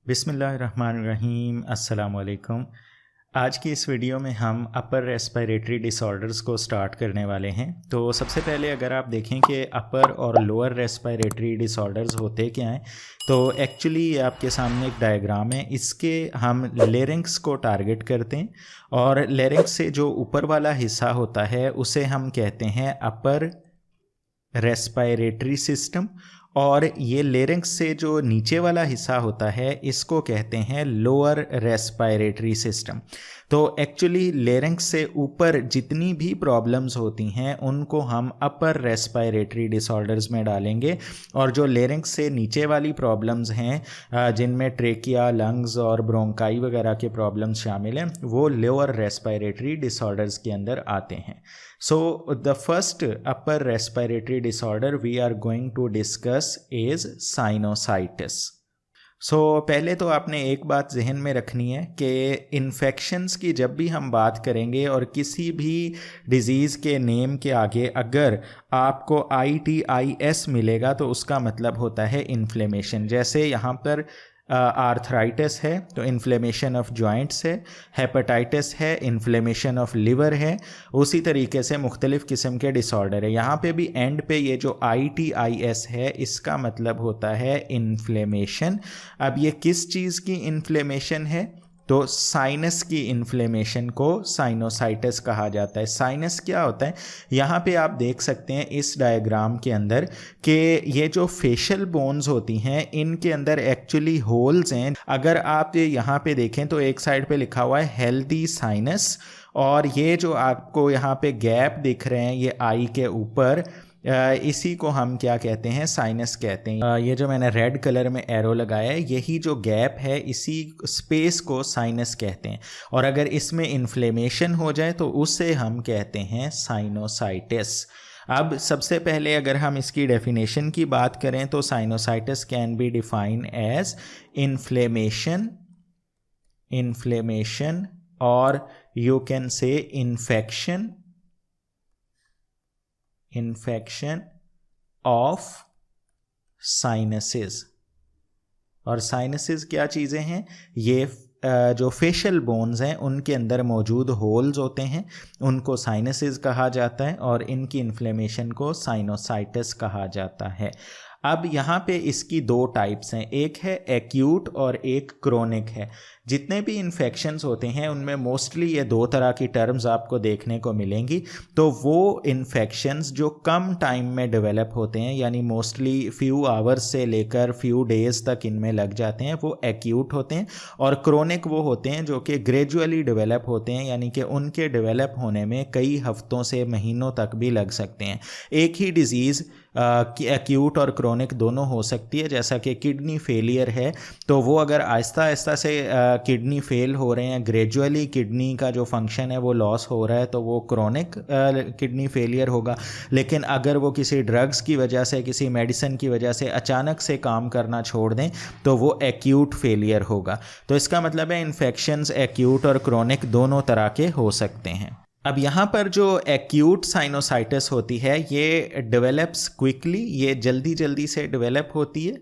बिस्मिल्लाहिर्रहमानिर्रहीम अस्सलामुअलैकुम। आज की इस वीडियो में हम अपर रेस्पिरेटरी डिसऑर्डर्स को स्टार्ट करने वाले हैं। तो सबसे पहले अगर आप देखें कि अपर और लोअर रेस्पिरेटरी डिसऑर्डर्स होते क्या हैं, तो एक्चुअली ये आपके सामने एक डायग्राम है। इसके हम लेरिंक्स को टारगेट करते हैं और लेरिंक्स से जो ऊपर वाला हिस्सा होता है उसे हम कहते हैं अपर रेस्पिरेटरी सिस्टम, और ये लेरिंक्स से जो नीचे वाला हिस्सा होता है इसको कहते हैं लोअर रेस्पिरेटरी सिस्टम। तो एक्चुअली लेरिंक्स से ऊपर जितनी भी प्रॉब्लम्स होती हैं उनको हम अपर रेस्पिरेटरी डिसऑर्डर्स में डालेंगे, और जो लेरिंक्स से नीचे वाली प्रॉब्लम्स हैं जिनमें ट्रेकिया, लंग्स और ब्रोंकाई वगैरह के प्रॉब्लम्स शामिल हैं वो लोअर रेस्पिरेटरी डिसऑर्डर्स के अंदर आते हैं। So the first upper respiratory disorder we are going to discuss is sinusitis. पहले तो आपने एक बात जहन में रखनी है कि इन्फेक्शंस की जब भी हम बात करेंगे और किसी भी डिज़ीज़ के नेम के आगे अगर आपको ITIS मिलेगा तो उसका मतलब होता है इन्फ्लेमेशन। जैसे यहाँ पर आर्थराइटिस है तो इन्फ्लेमेशन ऑफ जॉइंट्स है, हेपेटाइटिस है इन्फ्लेमेशन ऑफ लिवर है, उसी तरीके से मुख्तलिफ़ किस्म के डिसऑर्डर है। यहाँ पे भी एंड पे ये जो ITIS है इसका मतलब होता है इन्फ्लेमेशन। अब ये किस चीज़ की इन्फ्लेमेशन है? तो साइनस की इन्फ्लेमेशन को साइनोसाइटिस कहा जाता है। साइनस क्या होता है? यहाँ पे आप देख सकते हैं इस डायग्राम के अंदर कि ये जो फेशियल बोन्स होती हैं इनके अंदर एक्चुअली होल्स हैं। अगर आप ये यहाँ पे देखें तो एक साइड पे लिखा हुआ है हेल्दी साइनस, और ये जो आपको यहाँ पे गैप दिख रहे हैं ये आई के ऊपर, इसी को हम क्या कहते हैं? साइनस कहते हैं। ये जो मैंने रेड कलर में एरो लगाया है यही जो गैप है इसी स्पेस को साइनस कहते हैं, और अगर इसमें इन्फ्लेमेशन हो जाए तो उससे हम कहते हैं साइनोसाइटिस। अब सबसे पहले अगर हम इसकी डेफिनेशन की बात करें तो sinusitis can be defined as inflammation और you can say infection of sinuses. और साइनसेस क्या चीज़ें हैं? ये जो फेशियल बोन्स हैं उनके अंदर मौजूद होल्स होते हैं, उनको साइनसेस कहा जाता है, और इनकी इन्फ्लेमेशन को साइनोसाइटिस कहा जाता है। अब यहाँ पे इसकी दो टाइप्स हैं, एक है एक्यूट और एक क्रोनिक है। जितने भी इन्फेक्शंस होते हैं उनमें मोस्टली ये दो तरह की टर्म्स आपको देखने को मिलेंगी। तो वो इन्फेक्शंस जो कम टाइम में डेवलप होते हैं, यानी मोस्टली फ्यू आवर्स से लेकर फ्यू डेज़ तक इनमें लग जाते हैं, वो एक्यूट होते हैं। और क्रोनिक वो होते हैं जो कि ग्रेजुअली डेवलप होते हैं, यानी कि उनके डेवलप होने में कई हफ्तों से महीनों तक भी लग सकते हैं। एक ही डिज़ीज़ एक्यूट और क्रोनिक दोनों हो सकती है। जैसा कि किडनी फेलियर है तो वो अगर आहिस्ता आहिस्ता से किडनी फेल हो रहे हैं, ग्रेजुअली किडनी का जो फंक्शन है वो लॉस हो रहा है, तो वो क्रोनिक किडनी फेलियर होगा। लेकिन अगर वो किसी ड्रग्स की वजह से, किसी मेडिसिन की वजह से अचानक से काम करना छोड़ दें तो वो एक्यूट फेलियर होगा। तो इसका मतलब है इन्फेक्शंस एक्यूट और क्रोनिक दोनों तरह के हो सकते हैं। अब यहाँ पर जो एक्यूट साइनोसाइटिस होती है ये डेवलप्स क्विकली, ये जल्दी जल्दी से डेवलप होती है,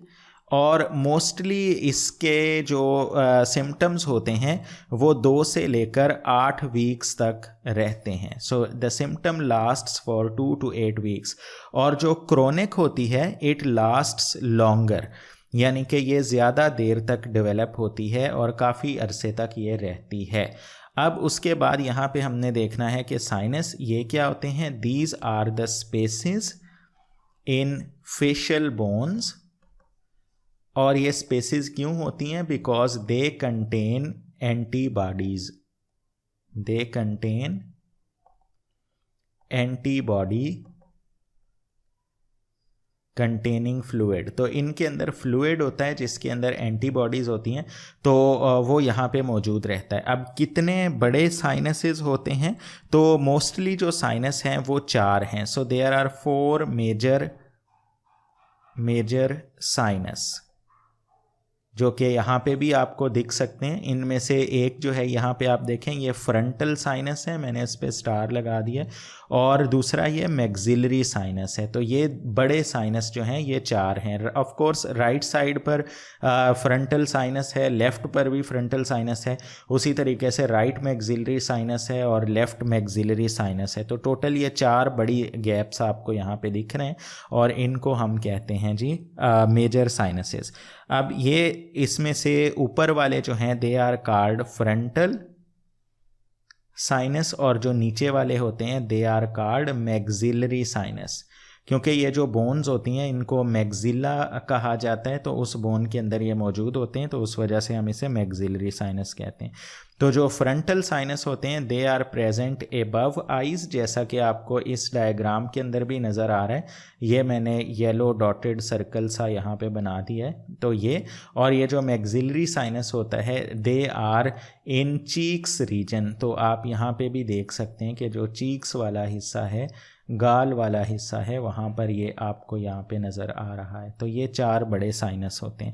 और मोस्टली इसके जो सिम्टम्स होते हैं वो 2 से लेकर 8 वीक्स तक रहते हैं। So the symptom lasts for 2 to 8 weeks. और जो क्रोनिक होती है इट लास्ट्स लॉन्गर, यानी कि ये ज़्यादा देर तक डेवलप होती है और काफ़ी अरसे तक ये रहती है। अब उसके बाद यहाँ पे हमने देखना है कि साइनस ये क्या होते हैं? These are the spaces in facial bones, और ये स्पेसेस क्यों होती हैं? Because they contain antibodies, containing fluid. तो इनके अंदर फ्लूइड होता है जिसके अंदर एंटीबॉडीज़ होती हैं, तो वो यहाँ पे मौजूद रहता है। अब कितने बड़े साइनसेस होते हैं? तो मोस्टली जो साइनस हैं वो 4 हैं। So there are 4 major sinus, जो कि यहाँ पे भी आपको दिख सकते हैं। इनमें से एक जो है यहाँ पे आप देखें ये फ्रंटल साइनस है, मैंने इस पे स्टार लगा दिया, और दूसरा ये मैक्सिलरी साइनस है। तो ये बड़े साइनस जो हैं ये 4 हैं। ऑफ कोर्स राइट साइड पर फ्रंटल साइनस है, लेफ़्ट पर भी फ्रंटल साइनस है, उसी तरीके से राइट मैक्सिलरी साइनस है और लेफ़्ट मैक्सिलरी साइनस है। तो टोटल ये 4 बड़ी गैप्स आपको यहाँ पे दिख रहे हैं और इनको हम कहते हैं जी मेजर साइनसेस। अब ये इसमें से ऊपर वाले जो हैं they are called frontal sinus, और जो नीचे वाले होते हैं they are called maxillary sinus. क्योंकि ये जो बोन्स होती हैं इनको मैक्सिला कहा जाता है, तो उस बोन के अंदर ये मौजूद होते हैं, तो उस वजह से हम इसे मैक्सिलरी साइनस कहते हैं। तो जो फ्रंटल साइनस होते हैं they are present above eyes, जैसा कि आपको इस डायग्राम के अंदर भी नज़र आ रहा है। ये मैंने येलो डॉटेड सर्कल सा यहाँ पे बना दिया है। तो ये, और ये जो मैक्सिलरी साइनस होता है they are in cheeks region. तो आप यहाँ पे भी देख सकते हैं कि जो चीक्स वाला हिस्सा है, गाल वाला हिस्सा है, वहाँ पर ये आपको यहाँ पे नज़र आ रहा है। तो ये 4 बड़े साइनस होते हैं।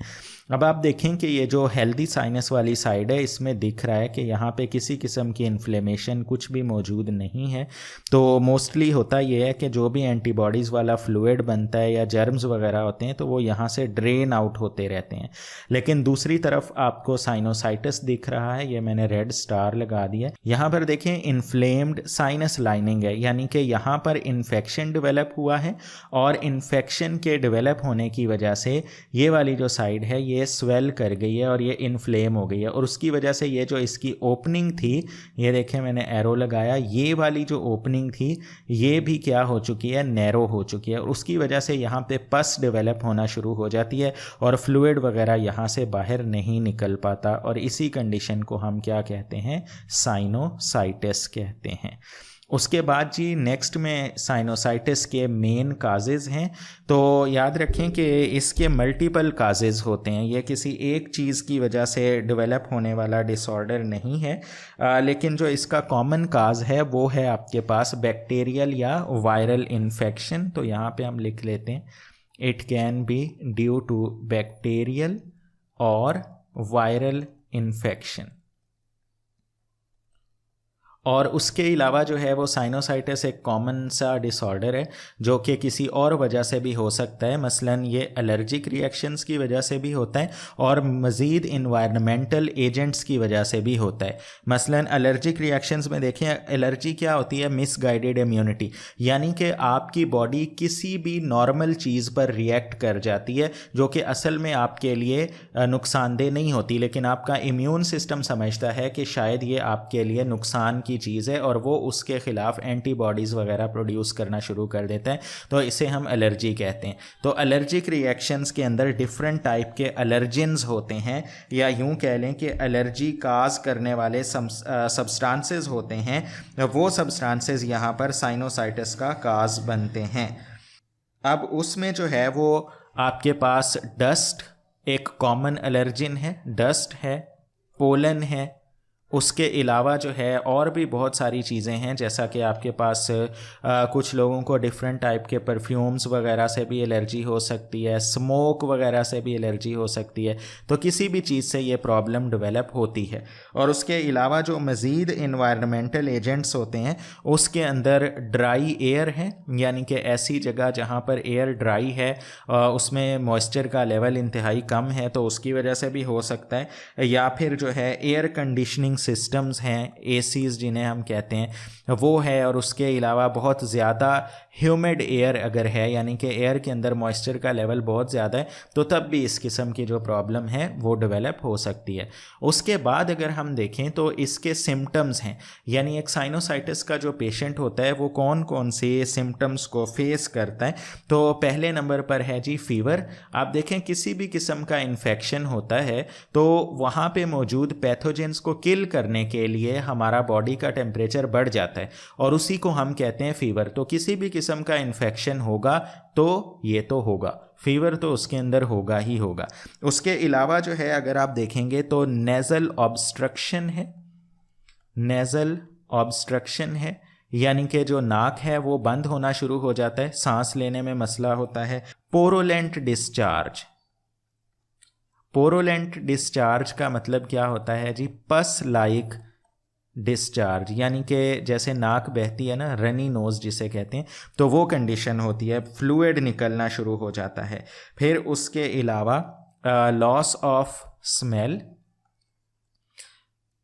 अब आप देखें कि ये जो हेल्दी साइनस वाली साइड है इसमें दिख रहा है कि यहाँ पे किसी किस्म की इन्फ्लेमेशन कुछ भी मौजूद नहीं है। तो मोस्टली होता ये है कि जो भी एंटीबॉडीज़ वाला फ्लूइड बनता है या जर्म्स वगैरह होते हैं तो वो यहाँ से ड्रेन आउट होते रहते हैं। लेकिन दूसरी तरफ आपको साइनोसाइटिस दिख रहा है, ये मैंने रेड स्टार लगा दिया। यहाँ पर देखें इन्फ्लेम्ड साइनस लाइनिंग है, यानी कि यहाँ पर इन्फेक्शन डेवलप हुआ है और इन्फेक्शन के डेवलप होने की वजह से ये वाली जो साइड है ये स्वेल कर गई है और ये इन्फ्लेम हो गई है, और उसकी वजह से ये जो इसकी ओपनिंग थी, ये देखें मैंने एरो लगाया, ये वाली जो ओपनिंग थी ये भी क्या हो चुकी है, नैरो हो चुकी है, और उसकी वजह से यहाँ पे पस डेवलप होना शुरू हो जाती है और फ्लूइड वगैरह यहाँ से बाहर नहीं निकल पाता, और इसी कंडीशन को हम क्या कहते हैं, साइनोसाइटिस कहते हैं। उसके बाद जी नेक्स्ट में साइनोसाइटिस के मेन काजेज़ हैं। तो याद रखें कि इसके मल्टीपल काजेज़ होते हैं, ये किसी एक चीज़ की वजह से डेवलप होने वाला डिसऑर्डर नहीं है, लेकिन जो इसका कॉमन काज है वो है आपके पास बैक्टीरियल या वायरल इन्फेक्शन। तो यहाँ पे हम लिख लेते हैं it can be due to bacterial और वायरल इन्फेक्शन। और उसके अलावा जो है वो साइनोसाइटिस एक कॉमन सा डिसऑर्डर है जो कि किसी और वजह से भी हो सकता है, मसलन ये एलर्जिक रिएक्शंस की वजह से भी होता है और मज़ीद इन्वायरमेंटल एजेंट्स की वजह से भी होता है। मसलन एलर्जिक रिएक्शंस में देखें, एलर्जी क्या होती है, मिसगाइडेड इम्यूनिटी, यानी कि आपकी बॉडी किसी भी नॉर्मल चीज़ पर रिएक्ट कर जाती है जो कि असल में आपके लिए नुकसानदेह नहीं होती, लेकिन आपका इम्यून सिस्टम समझता है कि शायद ये आपके लिए नुकसान की चीज़ है और वो उसके ख़िलाफ़ एंटीबॉडीज़ वगैरह प्रोड्यूस करना शुरू कर देता है, तो इसे हम एलर्जी कहते हैं। तो एलर्जिक रिएक्शंस के अंदर डिफरेंट टाइप के एलर्जेंस होते हैं, या यूं कह लें कि एलर्जी काज करने वाले सब्सटेंसेस होते हैं, वो सब्सटेंसेस यहाँ पर साइनोसाइटिस का काज बनते हैं। अब उसमें जो है वो आपके पास डस्ट एक कॉमन एलर्जिन है, डस्ट है, पोलन है, उसके अलावा जो है और भी बहुत सारी चीज़ें हैं, जैसा कि आपके पास कुछ लोगों को डिफरेंट टाइप के परफ्यूम्स वगैरह से भी एलर्जी हो सकती है, स्मोक वगैरह से भी एलर्जी हो सकती है। तो किसी भी चीज़ से ये प्रॉब्लम डेवलप होती है। और उसके अलावा जो मज़ीद इन्वायरमेंटल एजेंट्स होते हैं उसके अंदर ड्राई एयर है, यानी कि ऐसी जगह जहाँ पर एयर ड्राई है उसमें मॉइस्चर का लेवल इंतहाई कम है, तो उसकी वजह से भी हो सकता है। या फिर जो है एयर कंडीशनिंग सिस्टम्स हैं, एसीज जिन्हें हम कहते हैं, वो है। और उसके अलावा बहुत ज़्यादा ह्यूमिड एयर अगर है, यानी कि एयर के अंदर मॉइस्चर का लेवल बहुत ज़्यादा है, तो तब भी इस किस्म की जो प्रॉब्लम है वो डेवलप हो सकती है। उसके बाद अगर हम देखें तो इसके सिम्टम्स हैं, यानी एक साइनोसाइटिस का जो पेशेंट होता है वो कौन कौन से सिम्टम्स को फेस करता है। तो पहले नंबर पर है जी फीवर। आप देखें किसी भी किस्म का इन्फेक्शन होता है तो वहाँ पे मौजूद पैथोजेंस को किल करने के लिए हमारा बॉडी का टेम्परेचर बढ़ जाता है और उसी को हम कहते हैं फीवर। तो किसी भी किस्म का इन्फेक्शन होगा तो ये तो होगा, फीवर तो उसके अंदर होगा ही होगा। उसके अलावा जो है अगर आप देखेंगे तो नेज़ल ऑब्स्ट्रक्शन है, नेज़ल ऑब्स्ट्रक्शन है, यानी कि जो नाक है वो बंद होना शुरू हो जाता है, सांस लेने में मसला होता है। पोरोलेंट डिस्चार्ज, पोरोलेंट डिस्चार्ज का मतलब क्या होता है जी? पस लाइक डिस्चार्ज, यानी कि जैसे नाक बहती है ना, रनी नोज जिसे कहते हैं, तो वो कंडीशन होती है, फ्लूइड निकलना शुरू हो जाता है। फिर उसके अलावा लॉस ऑफ स्मेल,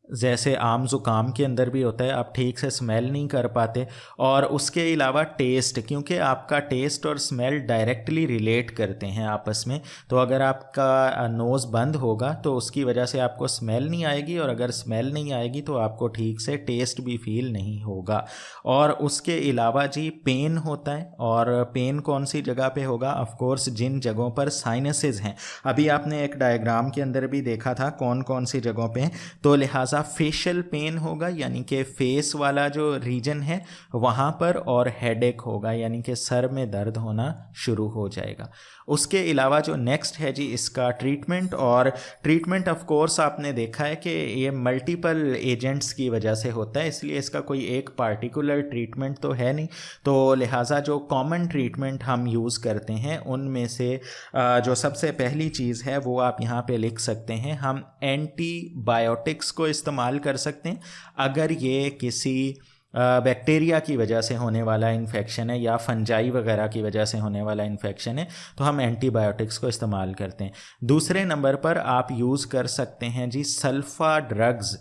जैसे आम ज़ुकाम के अंदर भी होता है, आप ठीक से स्मेल नहीं कर पाते। और उसके अलावा टेस्ट, क्योंकि आपका टेस्ट और स्मेल डायरेक्टली रिलेट करते हैं आपस में। तो अगर आपका नोज़ बंद होगा तो उसकी वजह से आपको स्मेल नहीं आएगी, और अगर स्मेल नहीं आएगी तो आपको ठीक से टेस्ट भी फील नहीं होगा। और उसके अलावा जी पेन होता है, और पेन कौन सी जगह पे होगा? ऑफ कोर्स जिन जगहों पर साइनसेस हैं, अभी आपने एक डायग्राम के अंदर भी देखा था कौन कौन सी जगहों पे हैं। तो लिहाजा फेशियल पेन होगा, यानी कि फेस वाला जो रीजन है वहाँ पर, और हेडेक होगा, यानी कि सर में दर्द होना शुरू हो जाएगा। उसके अलावा जो नेक्स्ट है जी इसका ट्रीटमेंट, और ट्रीटमेंट ऑफ कोर्स आपने देखा है कि ये मल्टीपल एजेंट्स की वजह से होता है, इसलिए इसका कोई एक पार्टिकुलर ट्रीटमेंट तो है नहीं। तो लिहाजा जो कॉमन ट्रीटमेंट हम यूज़ करते हैं उनमें से जो सबसे पहली चीज़ है वो आप यहाँ पे लिख सकते हैं, हम एंटीबायोटिक्स को इस्तेमाल कर सकते हैं। अगर ये किसी बैक्टीरिया की वजह से होने वाला इन्फेक्शन है या फंजाई वगैरह की वजह से होने वाला इन्फेक्शन है तो हम एंटीबायोटिक्स को इस्तेमाल करते हैं। दूसरे नंबर पर आप यूज़ कर सकते हैं जी सल्फा ड्रग्स,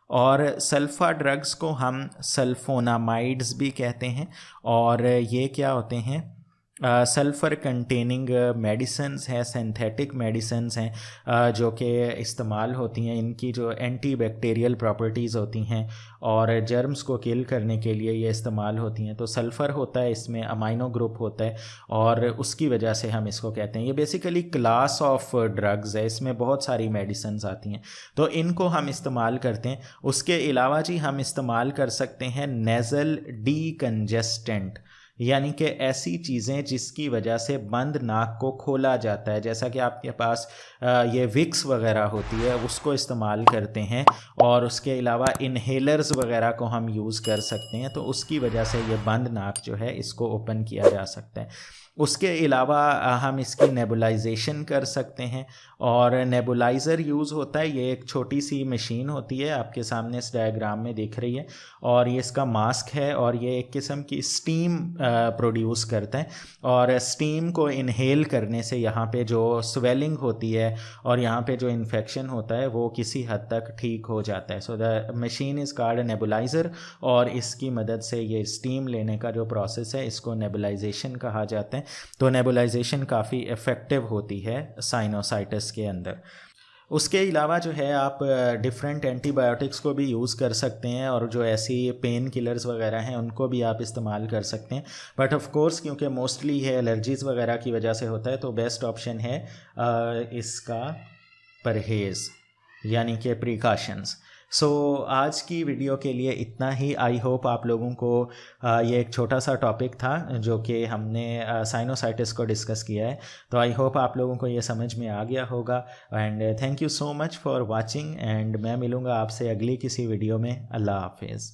और सल्फा ड्रग्स को हम सल्फोनामाइड्स भी कहते हैं। और ये क्या होते हैं? सल्फ़र कंटेनिंग मेडिसिन्स हैं, सिंथेटिक मेडिसिन्स हैं जो कि इस्तेमाल होती हैं। इनकी जो एंटी बैक्टीरियल प्रॉपर्टीज़ होती हैं और जर्म्स को किल करने के लिए ये इस्तेमाल होती हैं। तो सल्फ़र होता है इसमें, अमाइनो ग्रुप होता है, और उसकी वजह से हम इसको कहते हैं। ये बेसिकली क्लास ऑफ ड्रग्स है, इसमें बहुत सारी मेडिसिन्स आती हैं, तो इनको हम इस्तेमाल करते हैं। उसके अलावा जी हम इस्तेमाल कर सकते हैं नेज़ल डीकंजेस्टेंट, यानी कि ऐसी चीज़ें जिसकी वजह से बंद नाक को खोला जाता है, जैसा कि आपके पास ये विक्स वगैरह होती है उसको इस्तेमाल करते हैं। और उसके अलावा इन्हेलर्स वगैरह को हम यूज़ कर सकते हैं, तो उसकी वजह से ये बंद नाक जो है इसको ओपन किया जा सकता है। उसके अलावा हम इसकी नेबुलाइजेशन कर सकते हैं, और नेबुलाइज़र यूज़ होता है, ये एक छोटी सी मशीन होती है, आपके सामने इस डायग्राम में दिख रही है, और ये इसका मास्क है, और ये एक किस्म की स्टीम प्रोड्यूस करता है। और स्टीम को इनहेल करने से यहाँ पे जो स्वेलिंग होती है और यहाँ पे जो इन्फेक्शन होता है वो किसी हद तक ठीक हो जाता है। So the machine is called nebuliser, और इसकी मदद से ये स्टीम लेने का जो प्रोसेस है इसको नेबुलाइजेशन कहा जाता है। तो नेबुलाइजेशन काफ़ी इफ़ेक्टिव होती है साइनोसाइटिस के अंदर। उसके अलावा जो है आप डिफरेंट एंटीबायोटिक्स को भी यूज़ कर सकते हैं, और जो ऐसी पेन किलर्स वगैरह हैं उनको भी आप इस्तेमाल कर सकते हैं। बट ऑफ कोर्स क्योंकि मोस्टली है एलर्जीज़ वगैरह की वजह से होता है, तो बेस्ट ऑप्शन है इसका परहेज़, यानी कि प्रिकॉशंस। सो आज की वीडियो के लिए इतना ही। आई होप आप लोगों को ये एक छोटा सा टॉपिक था जो कि हमने साइनोसाइटिस को डिस्कस किया है, तो आई होप आप लोगों को ये समझ में आ गया होगा। And thank you so much for watching, and मैं मिलूँगा आपसे अगली किसी वीडियो में। अल्लाह हाफिज़।